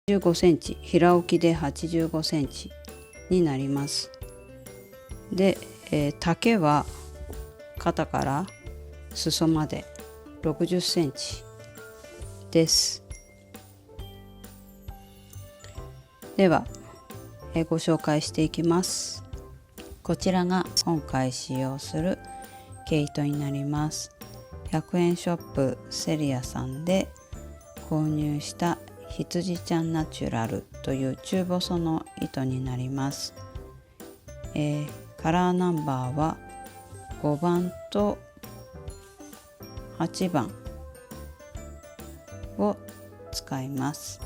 15センチ、平置きで85センチになります。で、丈は肩から裾まで60センチです。では、ご紹介していきます。こちらが今回使用する毛糸になります。100円ショップセリアさんで購入した羊ちゃんナチュラルという中細の糸になります。カラーナンバーは5番と8番を使います。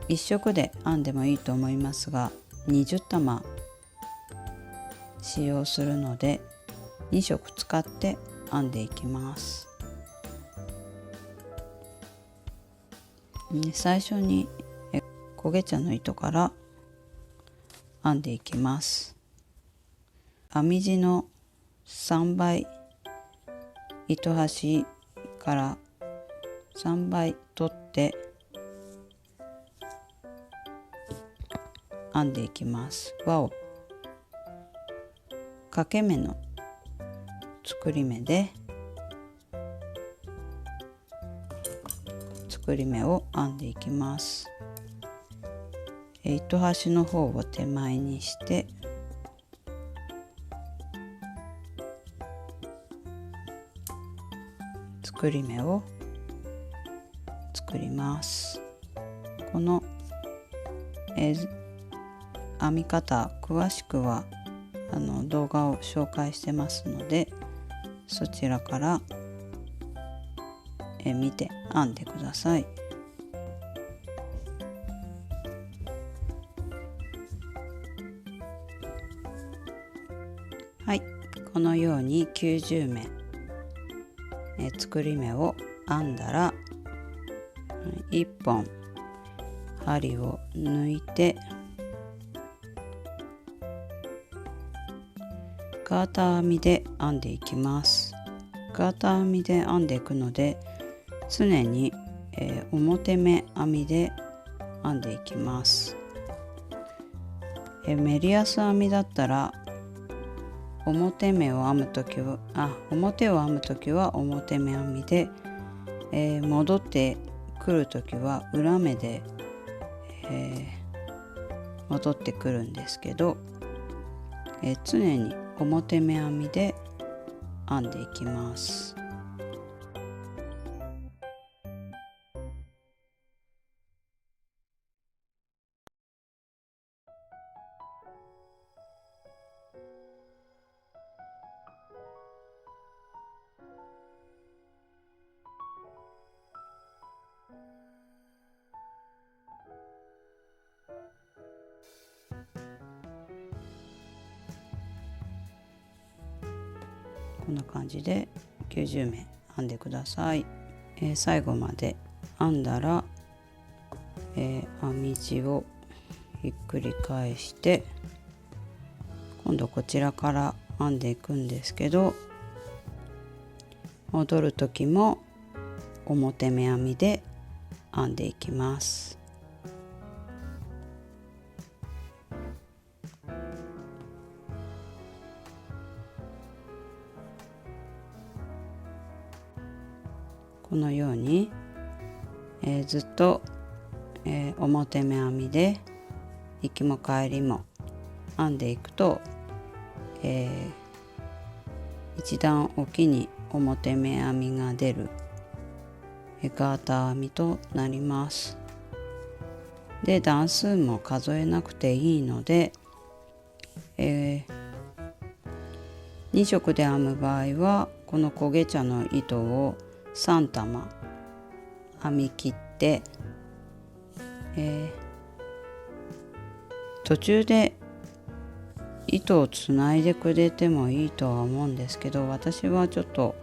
1色で編んでもいいと思いますが、20玉使用するので2色使って編んでいきます。最初に焦げ茶の糸から編んでいきます。編み地の3倍、糸端から3倍取って編んでいきます。輪を掛け目の作り目で作り目を編んでいきます。糸端の方を手前にして作り目を作ります。この、編み方詳しくは動画を紹介してますので、そちらから見て編んでください。はい、このように90目、作り目を編んだら1本針を抜いてガーター編みで編んでいきます。ガーター編みで編んでいくので常に、表目編みで編んでいきます。メリヤス編みだったら表を編むときは表目編みで、戻ってくるときは裏目で、戻ってくるんですけど、常に表目編みで編んでいきます。こんな感じで90目編んでください。最後まで編んだら、編み地をひっくり返して今度こちらから編んでいくんですけど、戻る時も表目編みで編んでいきます。このように、ずっと、表目編みで行きも帰りも編んでいくと、一段おきに表目編みが出るガーター編みとなります。で、段数も数えなくていいので、2色で編む場合はこの焦げ茶の糸を3玉編み切って、途中で糸をつないでくれてもいいとは思うんですけど、私はちょっと、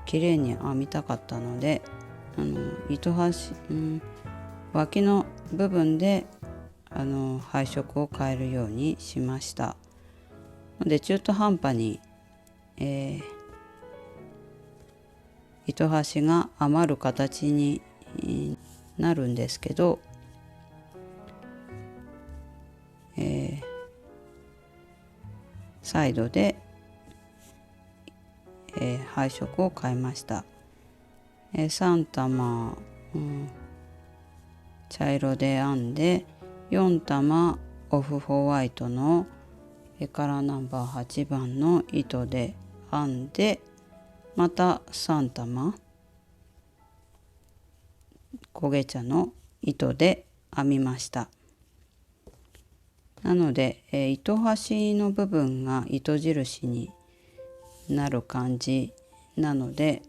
綺麗に編みたかったので糸端、脇の部分で配色を変えるようにしました。で、中途半端に、糸端が余る形になるんですけど、サイドで、配色を変えました。3玉、茶色で編んで、4玉オフホワイトのカラーナンバー8番の糸で編んで、また3玉焦げ茶の糸で編みました。なので、糸端の部分が糸印になる感じなので、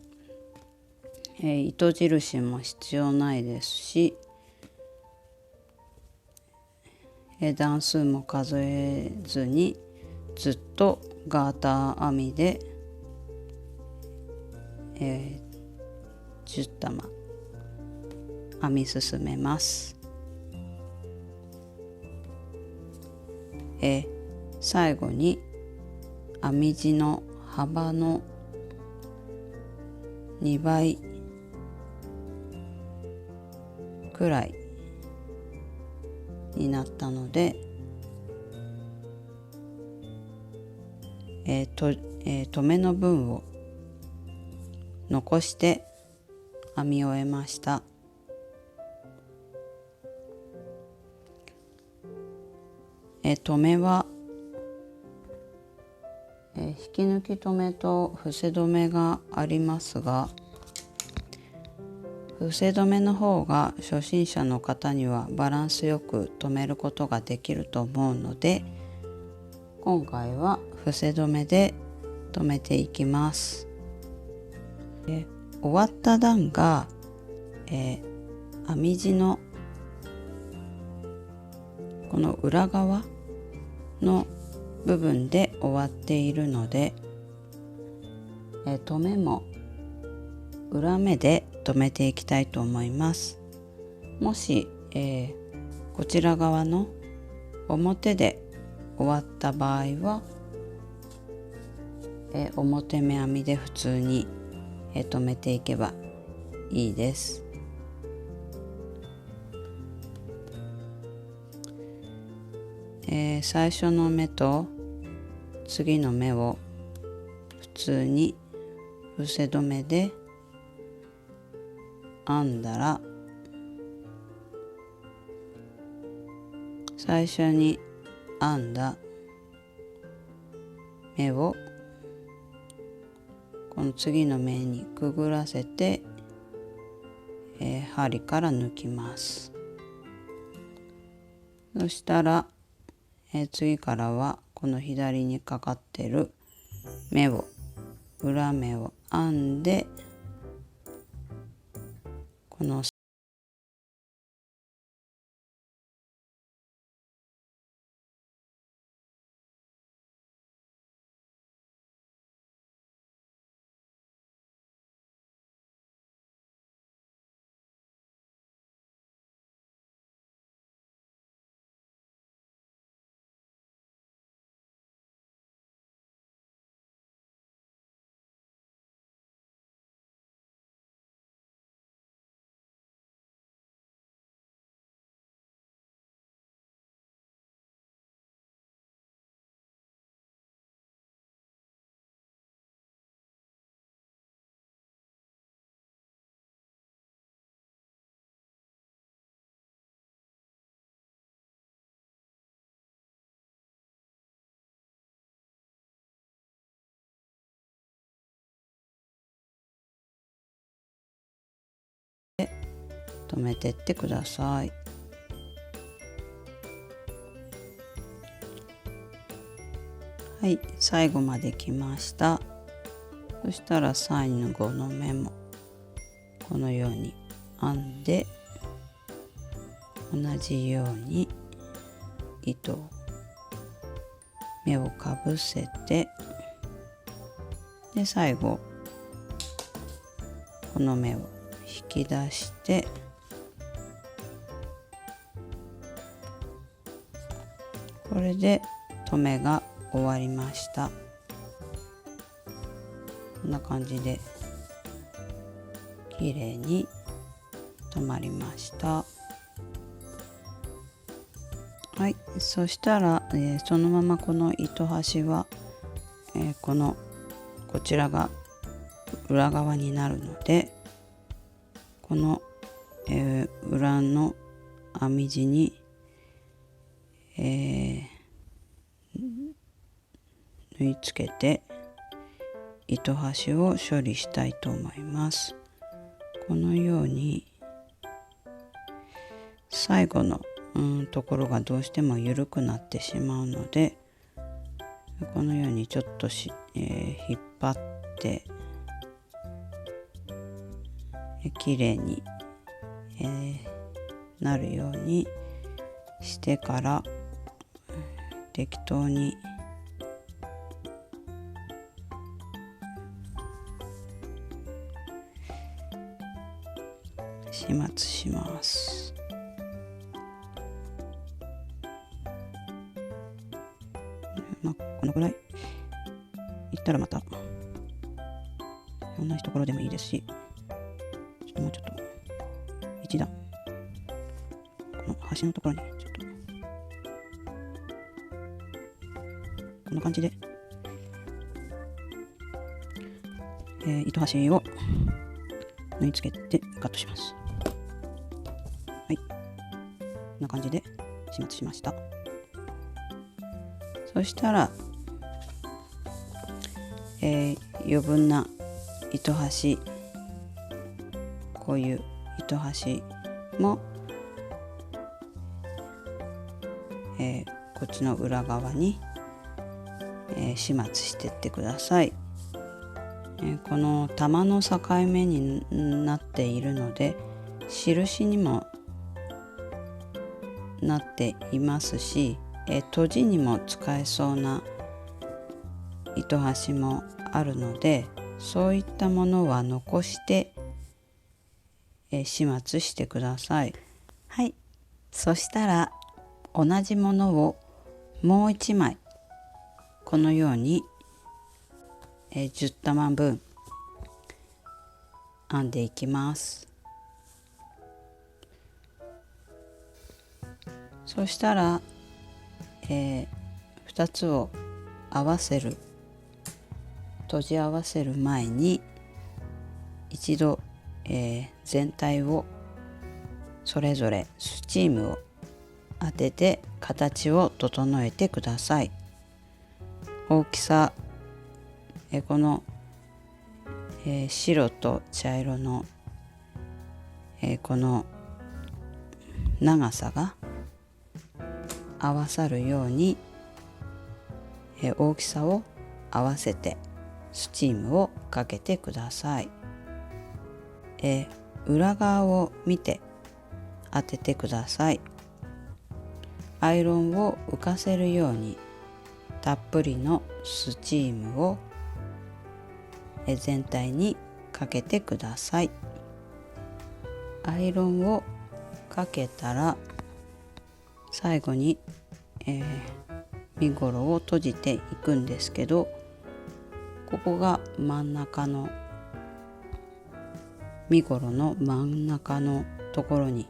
糸印も必要ないですし、段数も数えずにずっとガーター編みで、10玉編み進めます。最後に編み地の幅の2倍くらいになったので、留めの分を残して編み終えました。留めは、引き抜き留めと伏せ止めがありますが、伏せ止めの方が初心者の方にはバランスよく留めることができると思うので、今回は伏せ止めで留めていきます。終わった段が、編み地のこの裏側の部分で終わっているので、留めも裏目で留めていきたいと思います。もし、こちら側の表で終わった場合は、表目編みで普通に、留めていけばいいです。最初の目と次の目を普通に伏せ止めで編んだら、最初に編んだ目をこの次の目にくぐらせて、針から抜きます。そしたら、次からはこの左にかかってる目を裏目を編んで、この留めてってください。はい、最後まで来ました。そしたら最後の目もこのように編んで、同じように糸を目をかぶせて、で最後この目を引き出して、これで留めが終わりました。こんな感じで綺麗に止まりました。はい、そしたら、そのままこの糸端は、こちらが裏側になるので、この、裏の編み地に、縫い付けて糸端を処理したいと思います。このように最後のところがどうしても緩くなってしまうので、このようにちょっと引っ張ってきれいに、なるようにしてから適当に始末します。このぐらいいったらまた同じところでもいいですし、もうちょっと一段この端のところにちょっとこんな感じで、糸端を縫い付けてカットします。はい、こんな感じで始末しました。そしたら、余分な糸端、こういう糸端も、こっちの裏側に、始末していってください。この玉の境目になっているので印にもなっていますし、閉じにも使えそうな糸端もあるので、そういったものは残して、始末してください。はい、そしたら同じものをもう一枚このように、10玉分編んでいきます。そしたら、2つを合わせる、閉じ合わせる前に一度、全体をそれぞれスチームを当てて形を整えてください。大きさ、この、白と茶色の、この長さが合わさるように、大きさを合わせてスチームをかけてください。裏側を見て当ててください。アイロンを浮かせるようにたっぷりのスチームを全体にかけてください。アイロンをかけたら最後に、身ごろを閉じていくんですけど、ここが真ん中の身ごろの真ん中のところに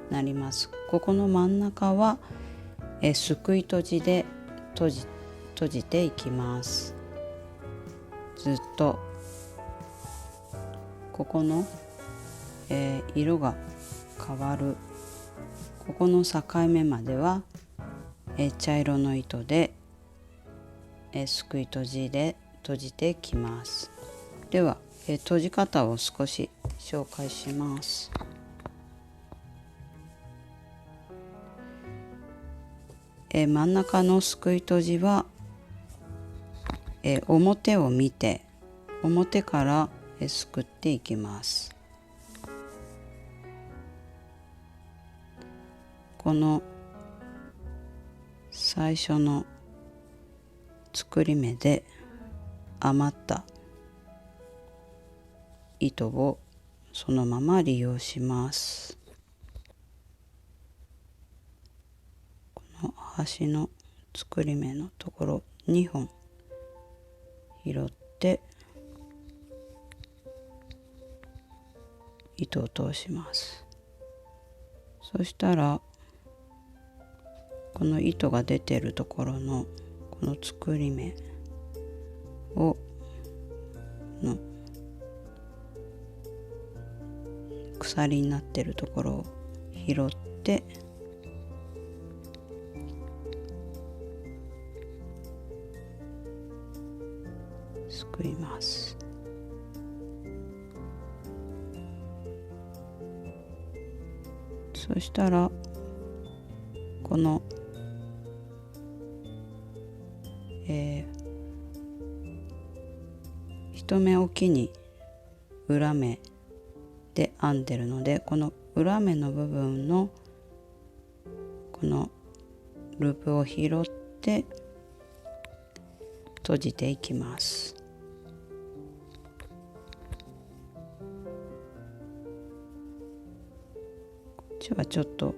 なります。ここの真ん中は、すくい閉じで閉じていきます。ずっとここの、色が変わるここの境目までは、茶色の糸で、すくい閉じで閉じてきます。では、閉じ方を少し紹介します。真ん中のすくい閉じは、表を見て表からすくっていきます。この最初の作り目で余った糸をそのまま利用します。この端の作り目のところ2本拾って糸を通します。そしたらこの糸が出てるところのこの作り目をの鎖になってるところを拾ってすくいます。そしたらこの、一目おきに裏目で編んでるので、この裏目の部分のこのループを拾って閉じていきます。こっちはちょっと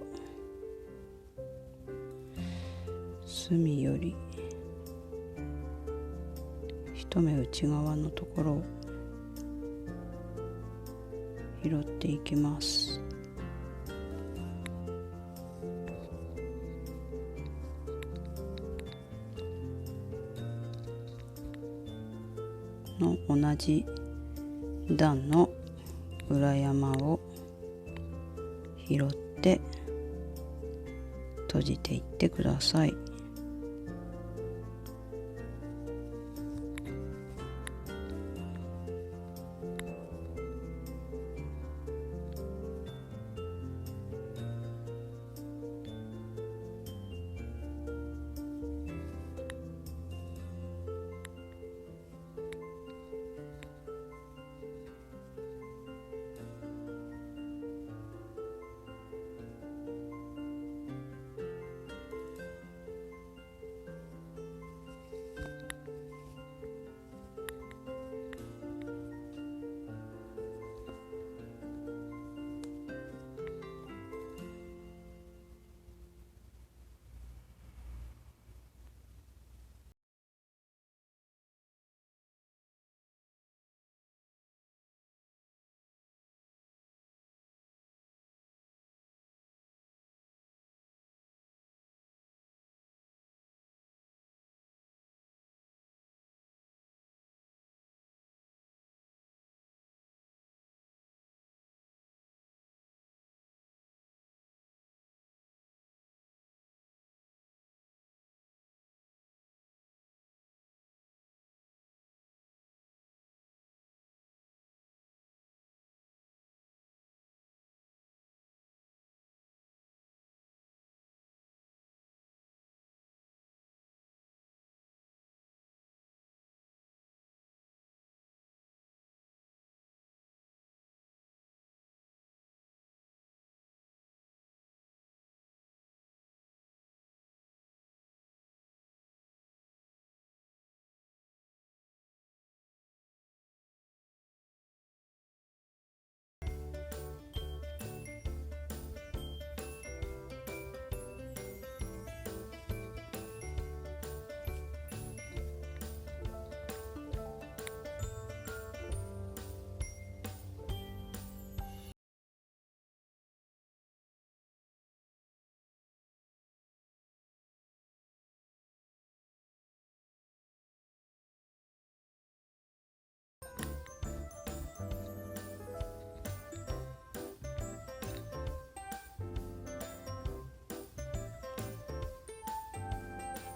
隅より一目内側のところを拾っていきます。の同じ段の裏山を拾って閉じていってください。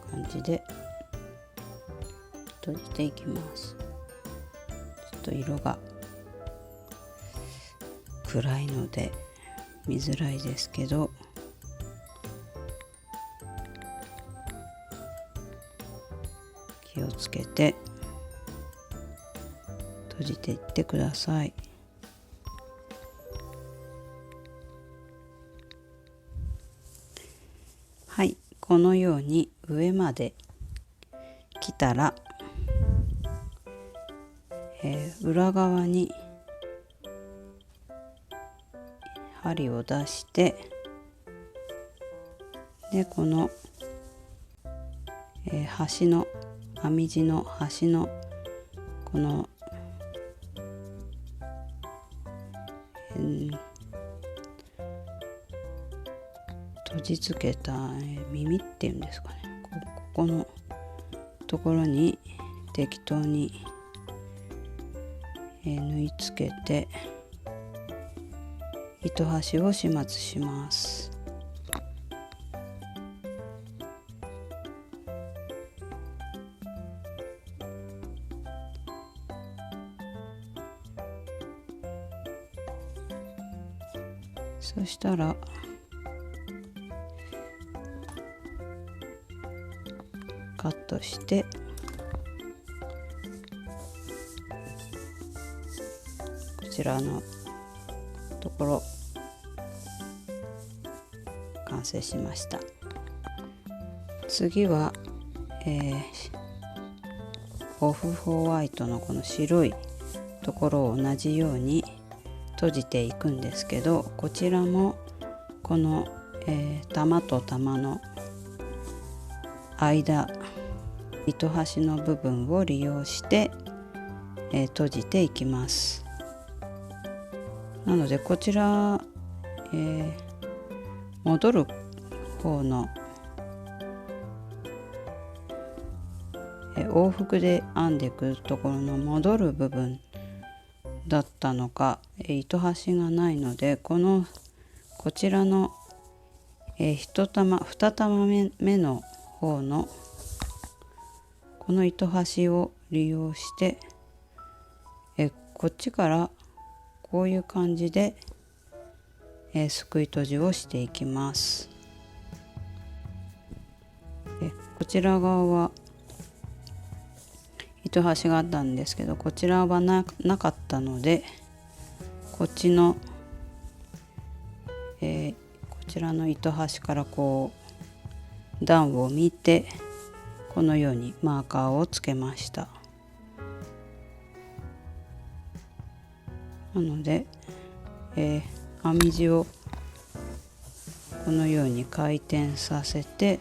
感じで閉じていきます。ちょっと色が暗いので見づらいですけど、気をつけて閉じていってください。はい、このように上まで来たら、裏側に針を出して、でこの、端の編み地の端のこの、閉じつけた、耳っていうんですかね、ここのところに適当に、縫い付けて糸端を始末します。そしたらカットしてこちらのところ完成しました。次は、オフホワイトのこの白いところを同じように閉じていくんですけど、こちらもこの、玉と玉の間、糸端の部分を利用して、閉じていきます。なのでこちら、戻る方の、往復で編んでいくところの戻る部分だったのか、糸端がないのでこちらの、2玉目の方のこの糸端を利用して、こっちからこういう感じで、すくい閉じをしていきます。こちら側は糸端があったんですけど、こちらはなかったのでこっちの、こちらの糸端からこう段を見てこのようにマーカーをつけました。なので、編み地をこのように回転させて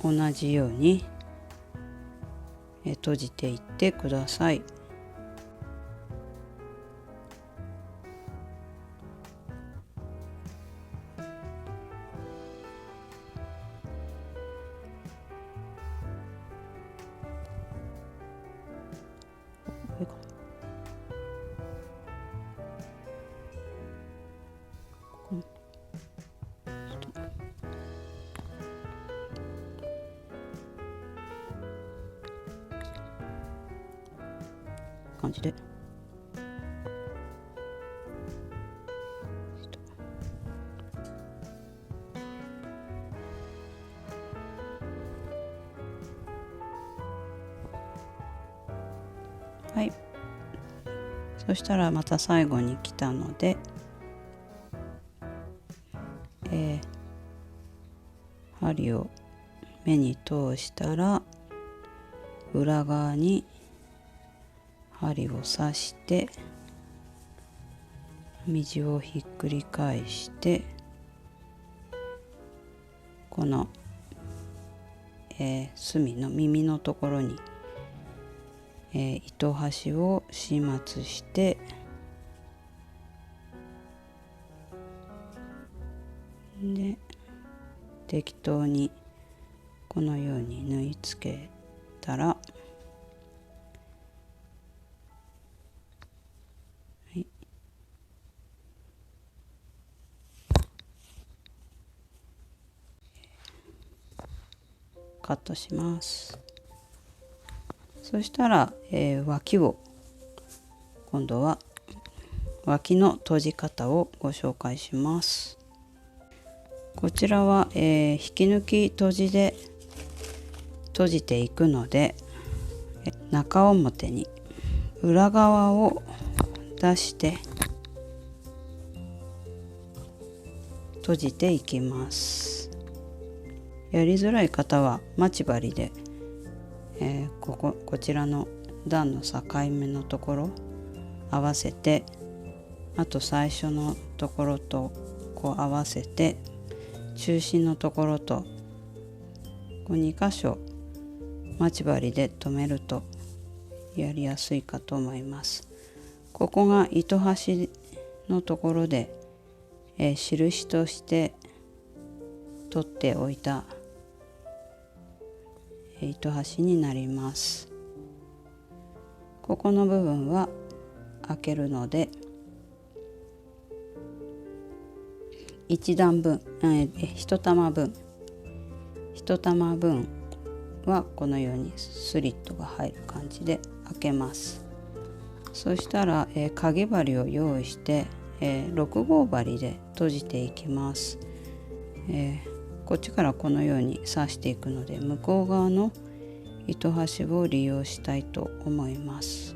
同じように閉じていってください。感じではい。そしたらまた最後に来たので、針を目に通したら裏側に針を刺して編み地をひっくり返してこの、隅の耳のところに、糸端を始末してで適当にこのように縫い付けたら、はい、カットします。そしたら、脇を今度は脇の閉じ方をご紹介します。こちらは、引き抜き閉じで閉じていくので中表に裏側を出して閉じていきます。やりづらい方は待ち針で、こちらの段の境目のところ合わせて、あと最初のところとこう合わせて中心のところとこう2箇所待ち針で留めるとやりやすいかと思います。ここが糸端のところで、印として取っておいた糸端になります。ここの部分は開けるので1段分、1玉分はこのようにスリットが入る感じで開けます。そしたら、かぎ針を用意して、6号針で閉じていきます。こっちからこのように刺していくので向こう側の糸端を利用したいと思います。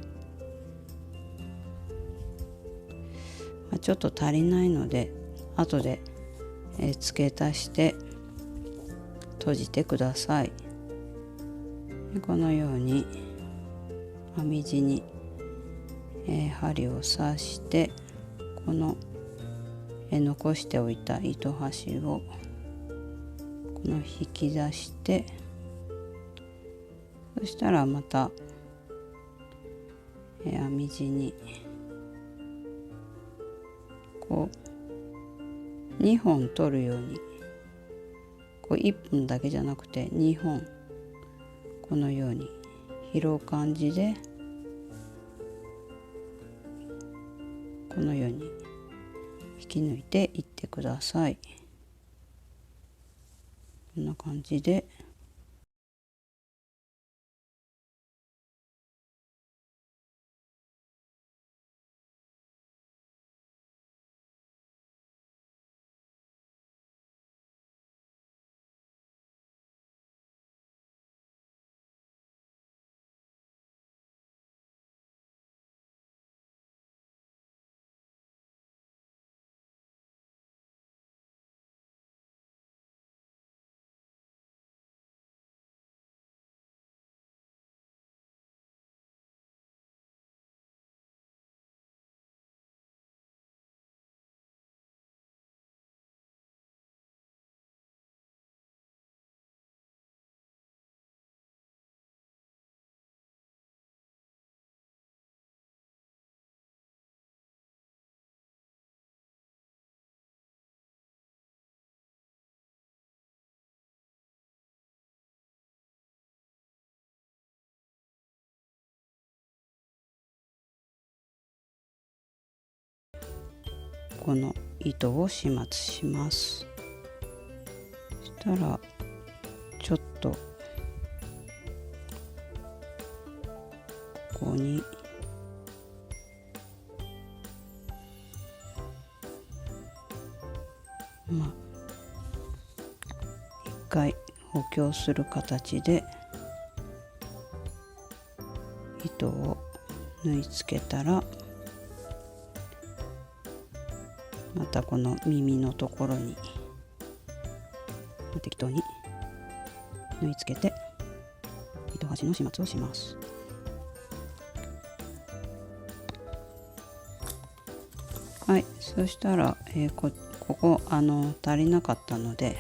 ちょっと足りないので後で、付け足して閉じてください。このように編み地に、針を刺してこの、残しておいた糸端をこの引き出して、そしたらまた、編み地にこう2本取るように、こう1本だけじゃなくて2本このように拾う感じでこのように引き抜いていってください。こんな感じでこの糸を始末します。そしたらちょっとここに一回補強する形で糸を縫い付けたら、またこの耳のところに適当に縫い付けて糸端の始末をします。はい、そしたら、ここ足りなかったので、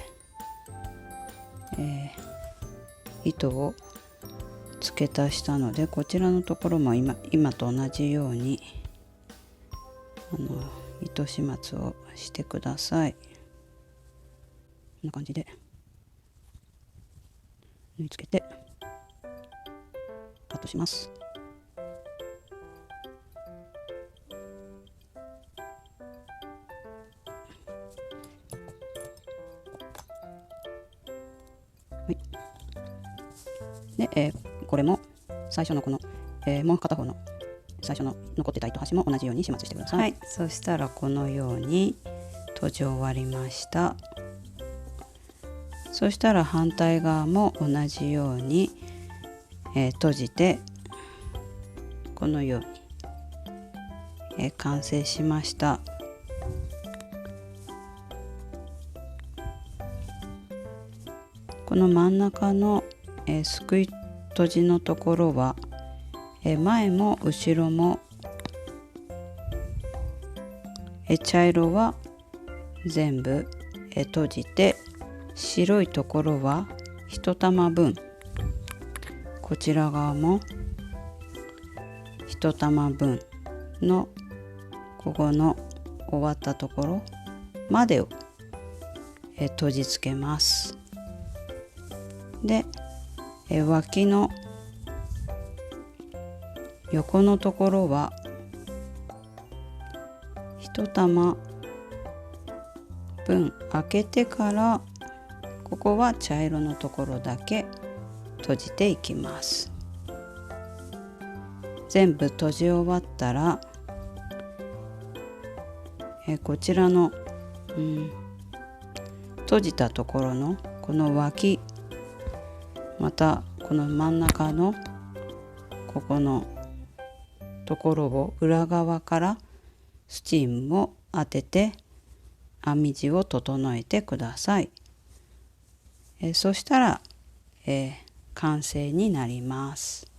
糸を付け足したのでこちらのところも今と同じように糸始末をしてください。こんな感じで縫い付けてカットします。はい、で、これも最初のこの、もう片方の最初の残ってた糸端も同じように始末してください。はい、そしたらこのように閉じ終わりました。そしたら反対側も同じように、閉じてこのように、完成しました。この真ん中の、すくい閉じのところは、前も後ろも、茶色は全部、閉じて白いところは1玉分、こちら側も1玉分のここの終わったところまでを、閉じつけます。で、脇の横のところは1玉分開けてから、ここは茶色のところだけ閉じていきます。全部閉じ終わったら、こちらの、閉じたところのこの脇、またこの真ん中のここのところを裏側からスチームを当てて編み地を整えてください。そしたら、完成になります。